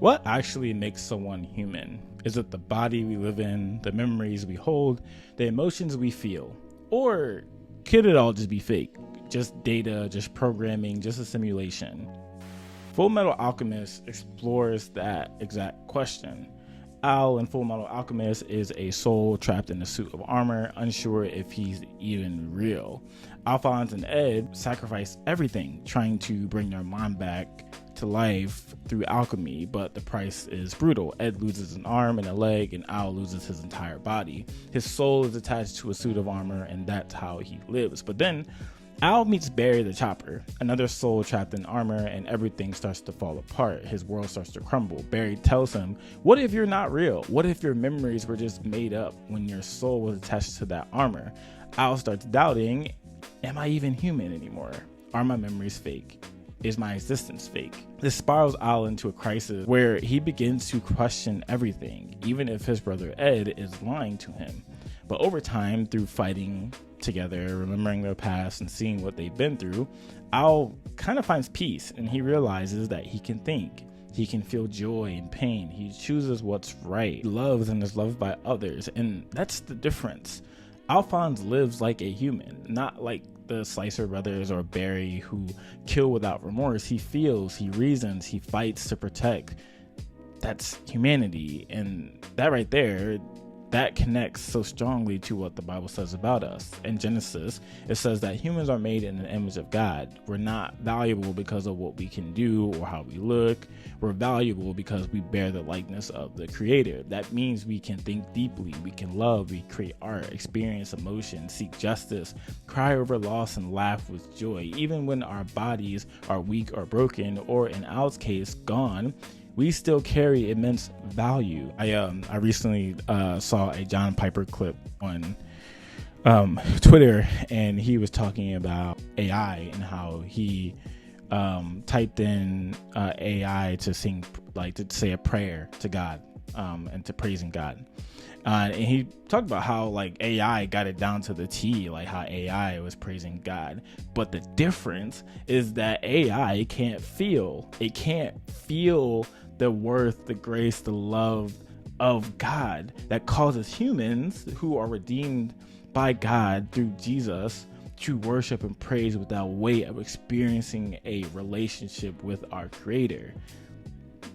What actually makes someone human? Is it the body we live in, the memories we hold, the emotions we feel? Or could it all just be fake? Just data, just programming, just a simulation? Full Metal Alchemist explores that exact question. Al in Full Metal Alchemist is a soul trapped in a suit of armor, unsure if he's even real. Alphonse and Ed sacrifice everything, trying to bring their mom back to life through alchemy, but the price is brutal. Ed loses an arm and a leg, and Al loses his entire body. His soul is attached to a suit of armor, and that's how he lives. But then Al meets Barry the Chopper, another soul trapped in armor, and everything starts to fall apart. His world starts to crumble. Barry tells him, what if you're not real? What if your memories were just made up when your soul was attached to that armor? Al starts doubting, am I even human anymore? Are my memories fake? Is my existence fake? This spirals Al into a crisis where he begins to question everything, even if his brother Ed is lying to him. But over time, through fighting together, remembering their past, and seeing what they've been through, Al kind of finds peace, and he realizes that he can think. He can feel joy and pain. He chooses what's right. He loves and is loved by others, and that's the difference. Alphonse lives like a human, not like the Slicer brothers or Barry who kill without remorse. He feels, he reasons, he fights to protect. That's humanity, and that right there, that connects so strongly to what the Bible says about us. In Genesis, it says that humans are made in the image of God. We're not valuable because of what we can do or how we look. We're valuable because we bear the likeness of the Creator. That means we can think deeply, we can love, we create art, experience emotion, seek justice, cry over loss, and laugh with joy. Even when our bodies are weak or broken, or in Al's case, gone, we still carry immense value. I recently saw a John Piper clip on Twitter, and he was talking about AI and how he typed in AI to sing, like to say a prayer to God and to praising God. And he talked about how like AI got it down to the T, like how AI was praising God. But the difference is that AI can't feel. It can't feel the worth, the grace, the love of God that causes humans who are redeemed by God through Jesus to worship and praise without way of experiencing a relationship with our Creator.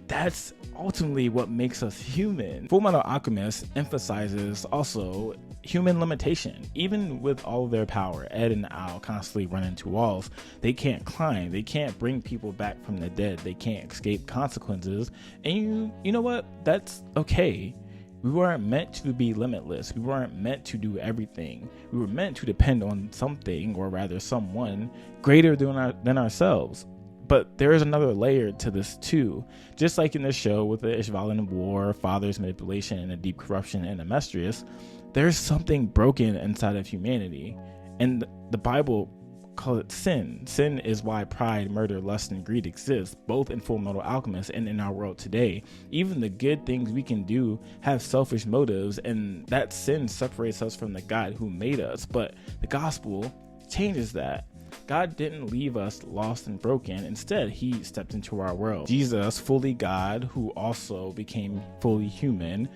That's ultimately what makes us human. Full Metal Alchemist emphasizes also human limitation. Even with all of their power, Ed and Al constantly run into walls. They can't climb. They can't bring people back from the dead. They can't escape consequences. And you know what? That's okay. We weren't meant to be limitless. We weren't meant to do everything. We were meant to depend on something, or rather someone, greater than ourselves. But there is another layer to this too. Just like in the show with the Ishvalan War, father's manipulation, and a deep corruption in Amestris, there's something broken inside of humanity. And the Bible calls it sin. Sin is why pride, murder, lust, and greed exist, both in Full Metal Alchemist and in our world today. Even the good things we can do have selfish motives, and that sin separates us from the God who made us. But the gospel changes that. God didn't leave us lost and broken. Instead, he stepped into our world. Jesus, fully God, who also became fully human,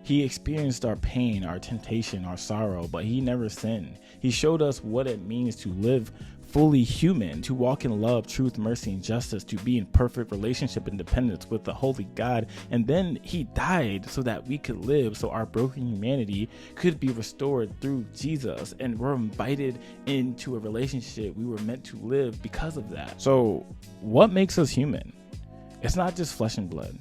he experienced our pain, our temptation, our sorrow, but he never sinned. He showed us what it means to live fully human, to walk in love, truth, mercy, and justice, to be in perfect relationship and dependence with the holy God. And then he died so that we could live, so our broken humanity could be restored through Jesus. And we're invited into a relationship we were meant to live because of that. So what makes us human? It's not just flesh and blood.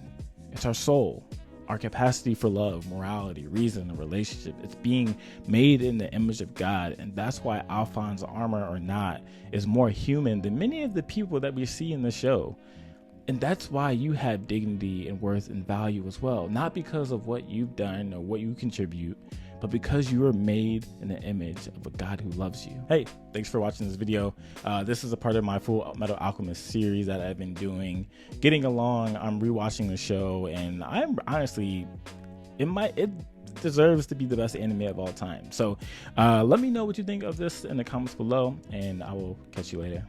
It's our soul, our capacity for love, morality, reason, and relationship. It's being made in the image of God. And that's why Alphonse, armor or not, is more human than many of the people that we see in the show. And that's why you have dignity and worth and value as well. Not because of what you've done or what you contribute, but because you are made in the image of a God who loves you. Hey, thanks for watching this video. This is a part of my Full Metal Alchemist series that I've been doing. Getting along, I'm rewatching the show, and I'm honestly, it deserves to be the best anime of all time. So let me know what you think of this in the comments below, and I will catch you later.